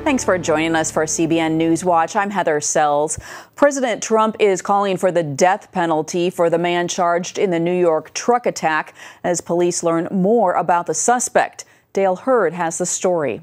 Thanks for joining us for CBN NewsWatch. I'm Heather Sells. President Trump is calling for the death penalty for the man charged in the New York truck attack as police learn more about the suspect. Dale Hurd has the story.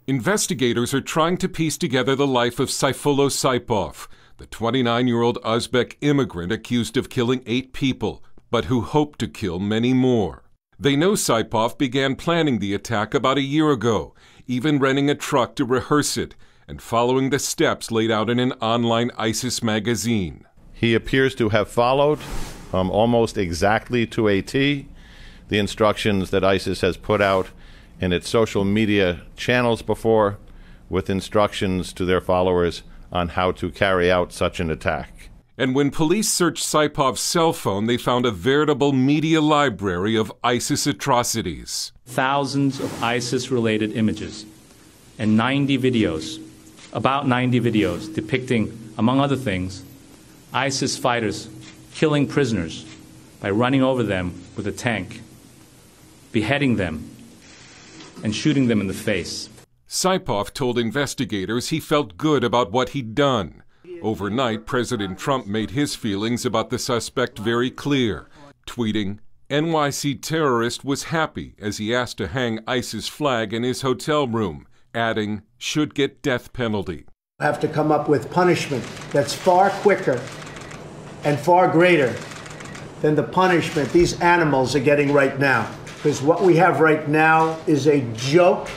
Investigators are trying to piece together the life of Sayfullo Saipov, the 29-year-old Uzbek immigrant accused of killing 8 people, but who hoped to kill many more. They know Saipov began planning the attack about a year ago, even renting a truck to rehearse it and following the steps laid out in an online ISIS magazine. He appears to have followed almost exactly to a T the instructions that ISIS has put out in its social media channels before, with instructions to their followers on how to carry out such an attack. And when police searched Saipov's cell phone, they found a veritable media library of ISIS atrocities. Thousands of ISIS-related images and about 90 videos depicting, among other things, ISIS fighters killing prisoners by running over them with a tank, beheading them, and shooting them in the face. Saipov told investigators he felt good about what he'd done. Overnight, President Trump made his feelings about the suspect very clear, tweeting, "NYC terrorist was happy as he asked to hang ISIS flag in his hotel room," adding, "should get death penalty." Have to come up with punishment that's far quicker and far greater than the punishment these animals are getting right now. Because what we have right now is a joke,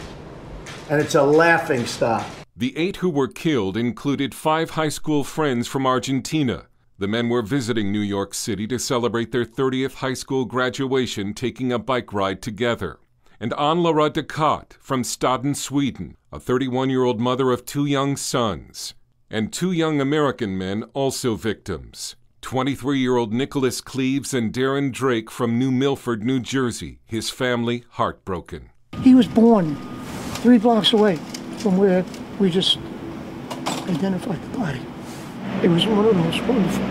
and it's a laughing stock. The 8 who were killed included 5 high school friends from Argentina. The men were visiting New York City to celebrate their 30th high school graduation, taking a bike ride together. And Ann-Lara Dukat from Staden, Sweden, a 31-year-old mother of 2 young sons. And 2 young American men also victims. 23-year-old Nicholas Cleaves and Darren Drake from New Milford, New Jersey, his family heartbroken. He was born 3 blocks away from where we just identified the body. It was one of those wonderful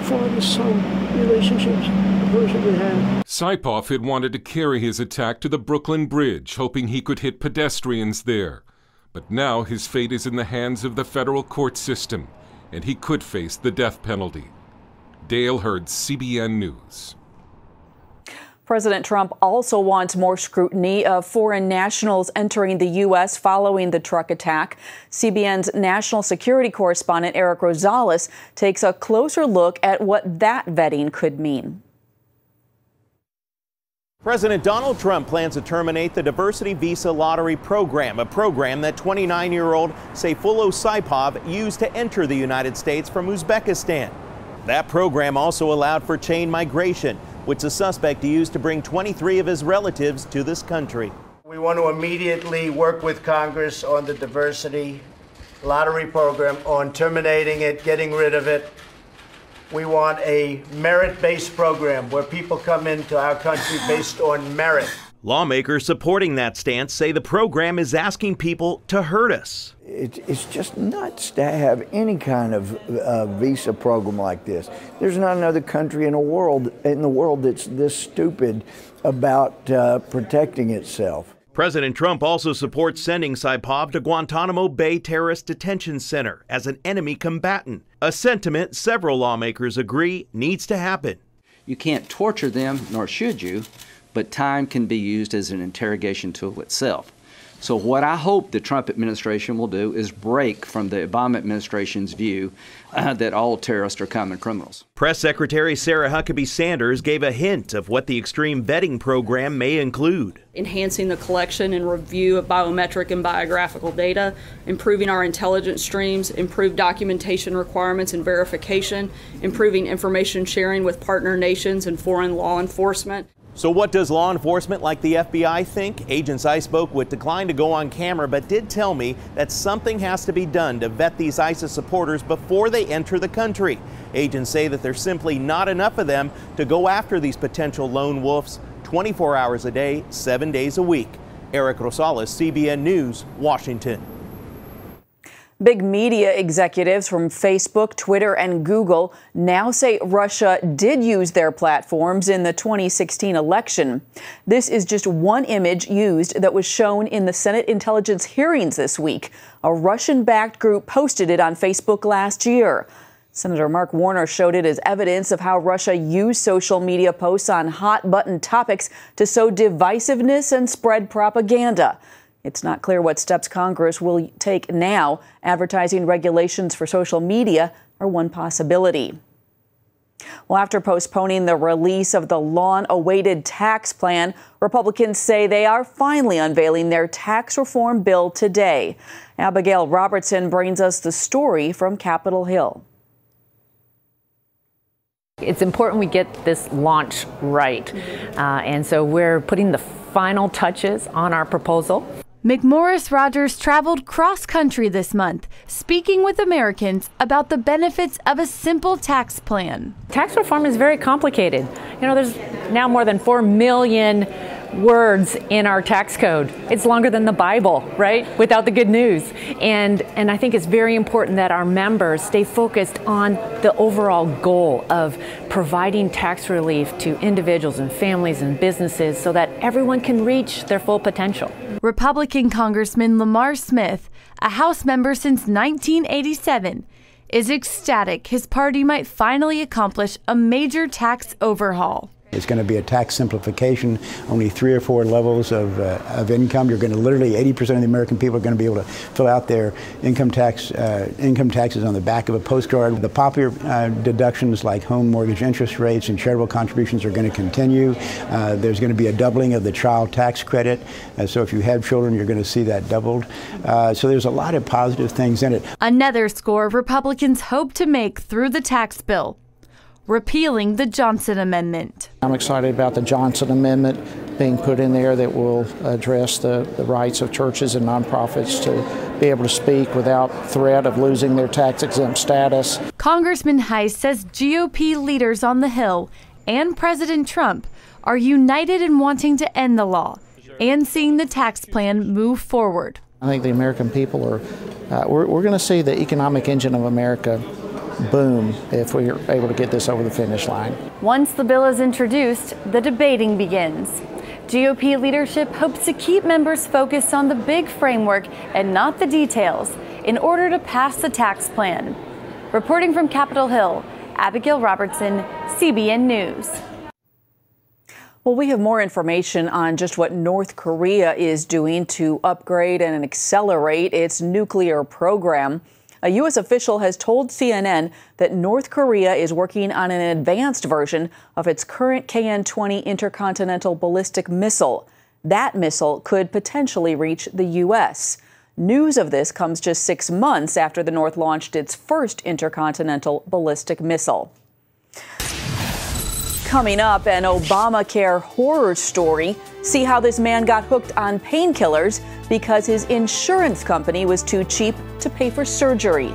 father-son relationships a person could have. Saipov had wanted to carry his attack to the Brooklyn Bridge, hoping he could hit pedestrians there. But now his fate is in the hands of the federal court system, and he could face the death penalty. Dale Hurd, CBN News. President Trump also wants more scrutiny of foreign nationals entering the U.S. following the truck attack. CBN's national security correspondent Eric Rosales takes a closer look at what that vetting could mean. President Donald Trump plans to terminate the diversity visa lottery program, a program that 29-year-old Sayfullo Saipov used to enter the United States from Uzbekistan. That program also allowed for chain migration, which the suspect used to bring 23 of his relatives to this country. We want to immediately work with Congress on the diversity lottery program, on terminating it, getting rid of it. We want a merit-based program where people come into our country based on merit. Lawmakers supporting that stance say the program is asking people to hurt us. It's just nuts to have any kind of visa program like this. There's not another country in the world that's this stupid about protecting itself. President Trump also supports sending Saipov to Guantanamo Bay Terrorist Detention Center as an enemy combatant, a sentiment several lawmakers agree needs to happen. You can't torture them, nor should you, but time can be used as an interrogation tool itself. So what I hope the Trump administration will do is break from the Obama administration's view that all terrorists are common criminals. Press Secretary Sarah Huckabee Sanders gave a hint of what the extreme vetting program may include. Enhancing the collection and review of biometric and biographical data, improving our intelligence streams, improved documentation requirements and verification, improving information sharing with partner nations and foreign law enforcement. So what does law enforcement like the FBI think? Agents I spoke with declined to go on camera, but did tell me that something has to be done to vet these ISIS supporters before they enter the country. Agents say that there's simply not enough of them to go after these potential lone wolves 24 hours a day, 7 days a week. Eric Rosales, CBN News, Washington. Big media executives from Facebook, Twitter, and Google now say Russia did use their platforms in the 2016 election. This is just one image used that was shown in the Senate intelligence hearings this week. A Russian-backed group posted it on Facebook last year. Senator Mark Warner showed it as evidence of how Russia used social media posts on hot-button topics to sow divisiveness and spread propaganda. It's not clear what steps Congress will take now. Advertising regulations for social media are one possibility. Well, after postponing the release of the long-awaited tax plan, Republicans say they are finally unveiling their tax reform bill today. Abigail Robertson brings us the story from Capitol Hill. It's important we get this launch right, and so we're putting the final touches on our proposal. McMorris Rodgers traveled cross-country this month, speaking with Americans about the benefits of a simple tax plan. Tax reform is very complicated. You know, there's now more than 4 million words in our tax code. It's longer than the Bible, right? Without the good news. And I think it's very important that our members stay focused on the overall goal of providing tax relief to individuals and families and businesses so that everyone can reach their full potential. Republican Congressman Lamar Smith, a House member since 1987, is ecstatic his party might finally accomplish a major tax overhaul. It's going to be a tax simplification, only 3 or 4 levels of income. You're going to literally 80% of the American people are going to be able to fill out their income taxes on the back of a postcard. The popular deductions like home mortgage interest rates and charitable contributions are going to continue. There's going to be a doubling of the child tax credit. So if you have children, you're going to see that doubled. So there's a lot of positive things in it. Another score Republicans hope to make through the tax bill: repealing the Johnson Amendment. I'm excited about the Johnson Amendment being put in there that will address the rights of churches and nonprofits to be able to speak without threat of losing their tax-exempt status. Congressman Heiss says GOP leaders on the Hill and President Trump are united in wanting to end the law and seeing the tax plan move forward. I think the American people are, we're going to see the economic engine of America boom if we're able to get this over the finish line. Once the bill is introduced, the debating begins. GOP leadership hopes to keep members focused on the big framework and not the details in order to pass the tax plan. Reporting from Capitol Hill, Abigail Robertson, CBN News. Well, we have more information on just what North Korea is doing to upgrade and accelerate its nuclear program. A U.S. official has told CNN that North Korea is working on an advanced version of its current KN-20 intercontinental ballistic missile. That missile could potentially reach the U.S. News of this comes just 6 months after the North launched its first intercontinental ballistic missile. Coming up, an Obamacare horror story. See how this man got hooked on painkillers because his insurance company was too cheap to pay for surgery.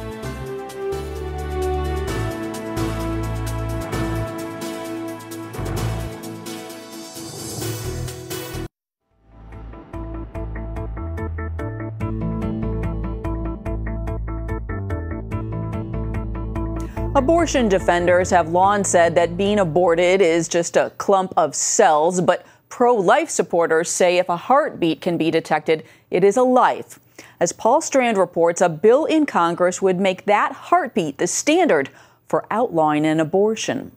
Abortion defenders have long said that being aborted is just a clump of cells, but pro-life supporters say if a heartbeat can be detected, it is a life. As Paul Strand reports, a bill in Congress would make that heartbeat the standard for outlawing an abortion.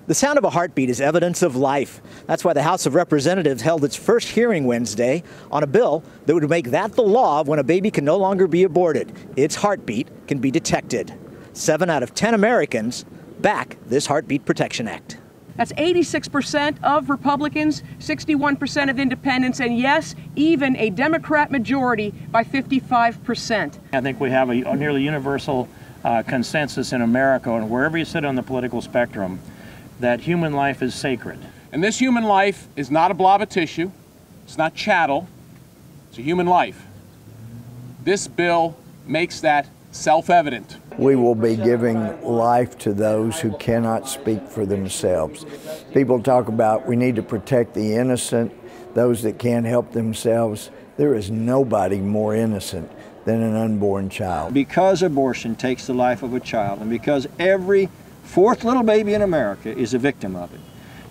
The sound of a heartbeat is evidence of life. That's why the House of Representatives held its first hearing Wednesday on a bill that would make that the law when a baby can no longer be aborted. Its heartbeat can be detected. 7 out of 10 Americans back this Heartbeat Protection Act. That's 86% of Republicans, 61% of independents, and yes, even a Democrat majority by 55%. I think we have a nearly universal consensus in America, and wherever you sit on the political spectrum, that human life is sacred. And this human life is not a blob of tissue. It's not chattel. It's a human life. This bill makes that self-evident. We will be giving life to those who cannot speak for themselves. People talk about we need to protect the innocent, those that can't help themselves. There is nobody more innocent than an unborn child. Because abortion takes the life of a child, and because every fourth little baby in America is a victim of it,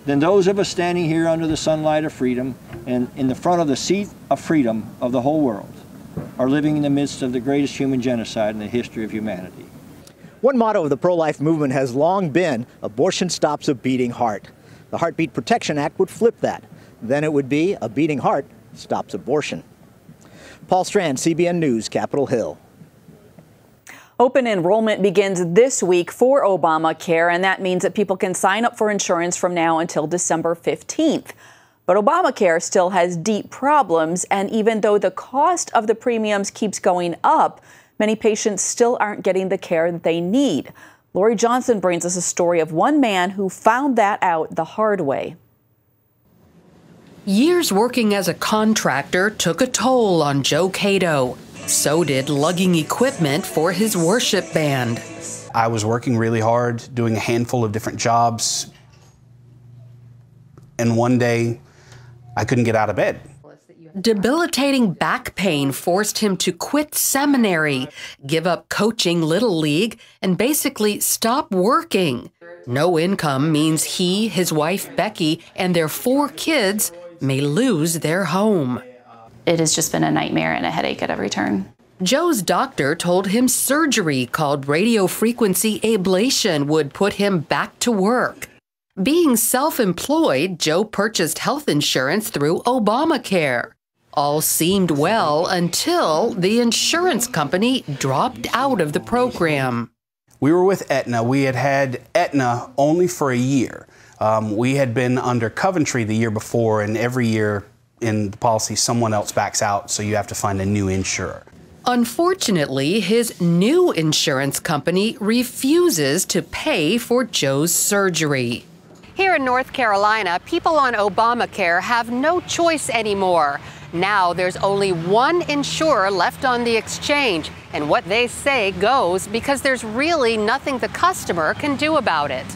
then those of us standing here under the sunlight of freedom and in the front of the seat of freedom of the whole world are living in the midst of the greatest human genocide in the history of humanity. One motto of the pro-life movement has long been, abortion stops a beating heart. The Heartbeat Protection Act would flip that. Then it would be, a beating heart stops abortion. Paul Strand, CBN News, Capitol Hill. Open enrollment begins this week for Obamacare, and that means that people can sign up for insurance from now until December 15th. But Obamacare still has deep problems, and even though the cost of the premiums keeps going up, many patients still aren't getting the care that they need. Lori Johnson brings us a story of one man who found that out the hard way. Years working as a contractor took a toll on Joe Cato. So did lugging equipment for his worship band. I was working really hard, doing a handful of different jobs, and one day I couldn't get out of bed. Debilitating back pain forced him to quit seminary, give up coaching Little League, and basically stop working. No income means he, his wife Becky, and their 4 kids may lose their home. It has just been a nightmare and a headache at every turn. Joe's doctor told him surgery called radiofrequency ablation would put him back to work. Being self-employed, Joe purchased health insurance through Obamacare. All seemed well until the insurance company dropped out of the program. We were with Aetna. We had had Aetna only for a year. We had been under Coventry the year before, and every year in the policy, someone else backs out, so you have to find a new insurer. Unfortunately, his new insurance company refuses to pay for Joe's surgery. Here in North Carolina, people on Obamacare have no choice anymore. Now there's only one insurer left on the exchange, and what they say goes because there's really nothing the customer can do about it.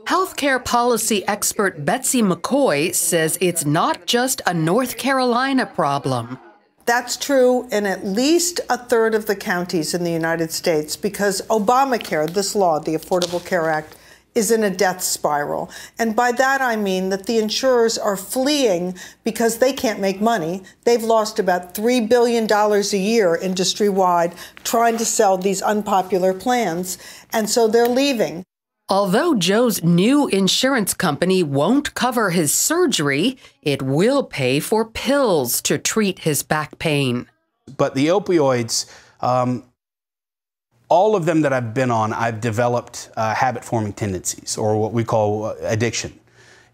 Healthcare policy expert Betsy McCoy says it's not just a North Carolina problem. That's true in at least a third of the counties in the United States because Obamacare, this law, the Affordable Care Act, is in a death spiral. And by that I mean that the insurers are fleeing because they can't make money. They've lost about $3 billion a year industry-wide trying to sell these unpopular plans, and so they're leaving. Although Joe's new insurance company won't cover his surgery, it will pay for pills to treat his back pain. But the opioids, all of them that I've been on, I've developed habit-forming tendencies, or what we call addiction.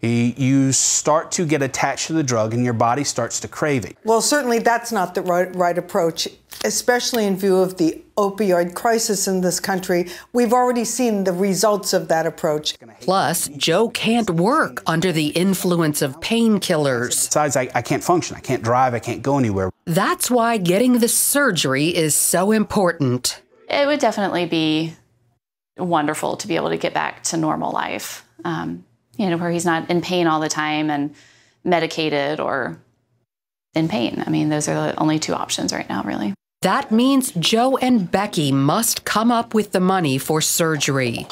You start to get attached to the drug and your body starts to crave it. Well, certainly that's not the right approach, especially in view of the opioid crisis in this country. We've already seen the results of that approach. Plus, Joe can't work under the influence of painkillers. Besides, I can't function. I can't drive. I can't go anywhere. That's why getting the surgery is so important. It would definitely be wonderful to be able to get back to normal life. Where he's not in pain all the time and medicated or in pain. I mean, those are the only 2 options right now, really. That means Joe and Becky must come up with the money for surgery.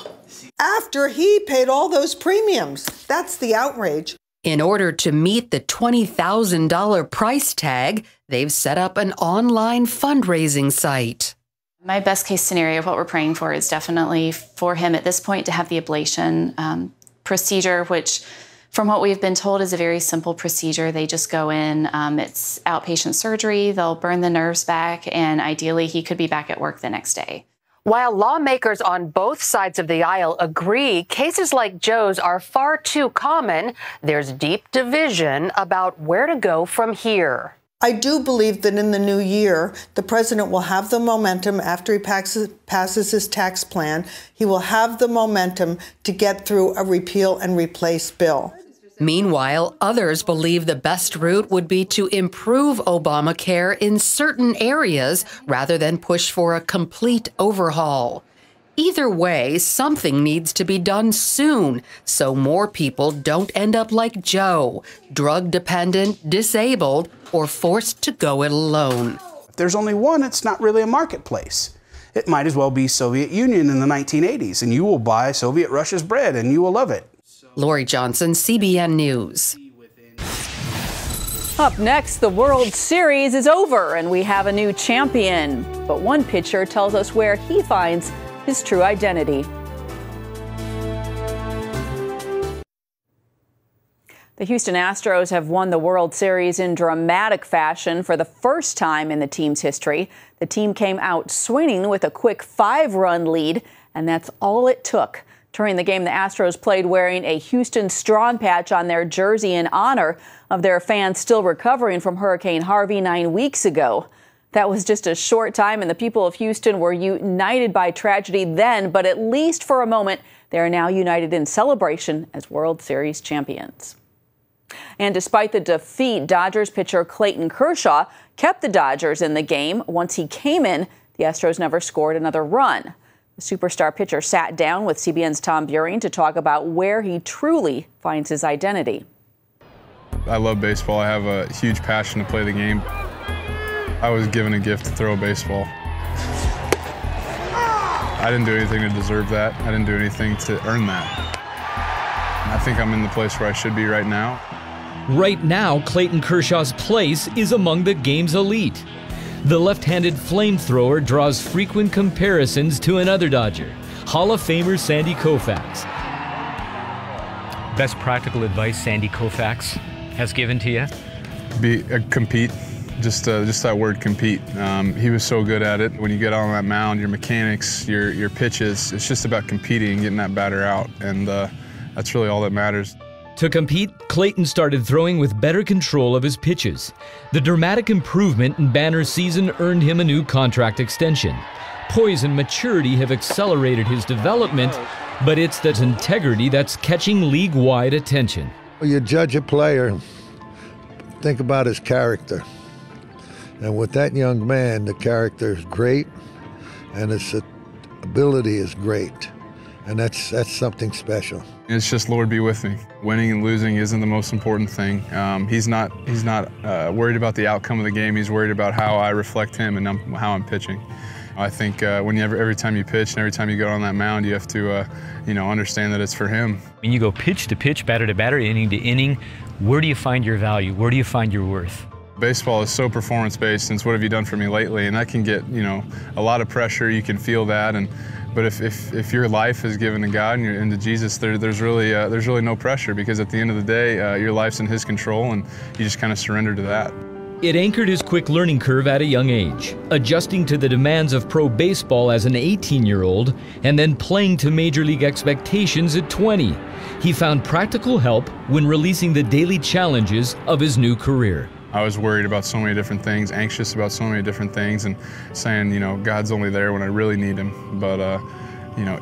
After he paid all those premiums, that's the outrage. In order to meet the $20,000 price tag, they've set up an online fundraising site. My best case scenario of what we're praying for is definitely for him at this point to have the ablation procedure, which from what we've been told is a very simple procedure. They just go in, it's outpatient surgery, they'll burn the nerves back, and ideally he could be back at work the next day. While lawmakers on both sides of the aisle agree cases like Joe's are far too common, there's deep division about where to go from here. I do believe that in the new year, the president will have the momentum after he passes his tax plan. He will have the momentum to get through a repeal and replace bill. Meanwhile, others believe the best route would be to improve Obamacare in certain areas rather than push for a complete overhaul. Either way, something needs to be done soon so more people don't end up like Joe, drug-dependent, disabled, or forced to go it alone. If there's only one, it's not really a marketplace. It might as well be Soviet Union in the 1980s, and you will buy Soviet Russia's bread and you will love it. Lori Johnson, CBN News. Up next, the World Series is over and we have a new champion. But one pitcher tells us where he finds his true identity. The Houston Astros have won the World Series in dramatic fashion for the first time in the team's history. The team came out swinging with a quick 5-run lead, and that's all it took. During the game, the Astros played wearing a Houston Strong patch on their jersey in honor of their fans still recovering from Hurricane Harvey 9 weeks ago. That was just a short time, and the people of Houston were united by tragedy then, but at least for a moment, they are now united in celebration as World Series champions. And despite the defeat, Dodgers pitcher Clayton Kershaw kept the Dodgers in the game. Once he came in, the Astros never scored another run. The superstar pitcher sat down with CBN's Tom Buring to talk about where he truly finds his identity. I love baseball. I have a huge passion to play the game. I was given a gift to throw a baseball. I didn't do anything to deserve that. I didn't do anything to earn that. I think I'm in the place where I should be right now. Right now, Clayton Kershaw's place is among the game's elite. The left-handed flamethrower draws frequent comparisons to another Dodger, Hall of Famer Sandy Koufax. Best practical advice Sandy Koufax has given to you? Compete. Just that word, compete. He was so good at it. When you get on that mound, your mechanics, your pitches, it's just about competing and getting that batter out, and that's really all that matters. To compete, Clayton started throwing with better control of his pitches. The dramatic improvement in Banner's season earned him a new contract extension. Poise and maturity have accelerated his development, but it's that integrity that's catching league-wide attention. You judge a player, think about his character. And with that young man, the character is great, and his ability is great. And that's something special. It's just Lord be with me. Winning and losing isn't the most important thing. He's not worried about the outcome of the game. He's worried about how I reflect him and how I'm pitching. I think every time you pitch and every time you go on that mound, you have to understand that it's for him. When you go pitch to pitch, batter to batter, inning to inning, where do you find your value? Where do you find your worth? Baseball is so performance-based, and it's what have you done for me lately? And that can get a lot of pressure. You can feel that, but if your life is given to God and to Jesus, there's really no pressure, because at the end of the day, your life's in His control, and you just kind of surrender to that. It anchored his quick learning curve at a young age, adjusting to the demands of pro baseball as an 18-year-old, and then playing to major league expectations at 20. He found practical help when releasing the daily challenges of his new career. I was worried about so many different things, anxious about so many different things, and saying, God's only there when I really need Him. But,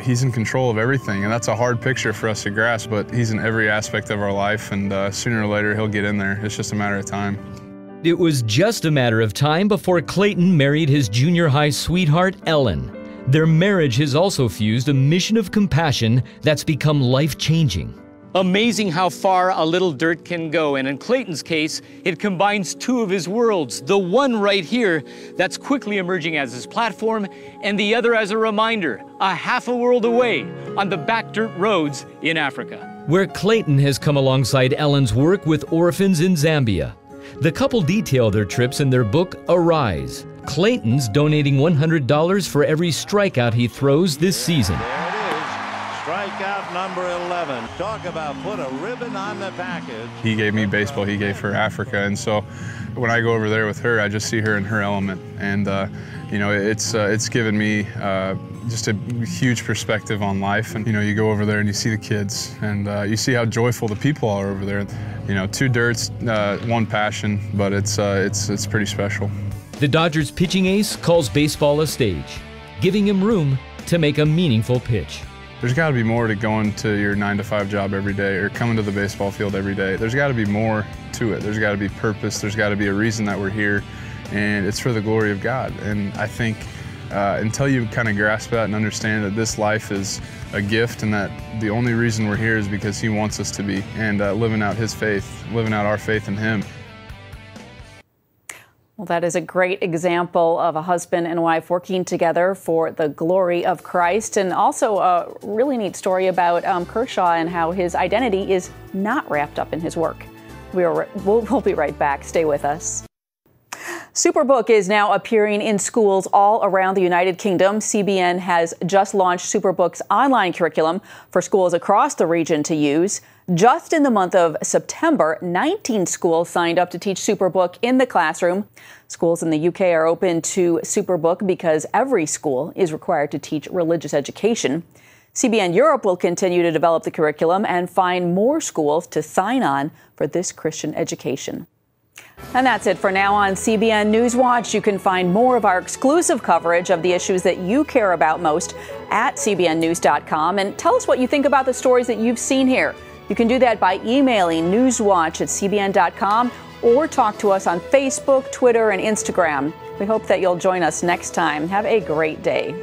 He's in control of everything, and that's a hard picture for us to grasp, but He's in every aspect of our life, and sooner or later He'll get in there. It's just a matter of time. It was just a matter of time before Clayton married his junior high sweetheart, Ellen. Their marriage has also fused a mission of compassion that's become life-changing. Amazing how far a little dirt can go, and in Clayton's case, it combines two of his worlds. The one right here that's quickly emerging as his platform, and the other as a reminder, a half a world away on the back dirt roads in Africa. Where Clayton has come alongside Ellen's work with orphans in Zambia. The couple detail their trips in their book, Arise. Clayton's donating $100 for every strikeout he throws this season. Strikeout number 11. Talk about put a ribbon on the package. He gave me baseball, he gave for Africa, and so when I go over there with her, I just see her in her element, and it's given me just a huge perspective on life. And you go over there and you see the kids, and you see how joyful the people are over there. Two dirts, one passion, but it's pretty special. The Dodgers pitching ace calls baseball a stage, giving him room to make a meaningful pitch. There's got to be more to going to your 9-to-5 job every day or coming to the baseball field every day. There's got to be more to it. There's got to be purpose. There's got to be a reason that we're here, and it's for the glory of God. And I think until you kind of grasp that and understand that this life is a gift and that the only reason we're here is because He wants us to be, and living out His faith, living out our faith in Him. Well, that is a great example of a husband and wife working together for the glory of Christ, and also a really neat story about Kershaw and how his identity is not wrapped up in his work. We'll be right back. Stay with us. Superbook is now appearing in schools all around the United Kingdom. CBN has just launched Superbook's online curriculum for schools across the region to use. Just in the month of September, 19 schools signed up to teach Superbook in the classroom. Schools in the UK are open to Superbook because every school is required to teach religious education. CBN Europe will continue to develop the curriculum and find more schools to sign on for this Christian education. And that's it for now on CBN NewsWatch. You can find more of our exclusive coverage of the issues that you care about most at cbnnews.com. And tell us what you think about the stories that you've seen here. You can do that by emailing newswatch@cbn.com or talk to us on Facebook, Twitter, and Instagram. We hope that you'll join us next time. Have a great day.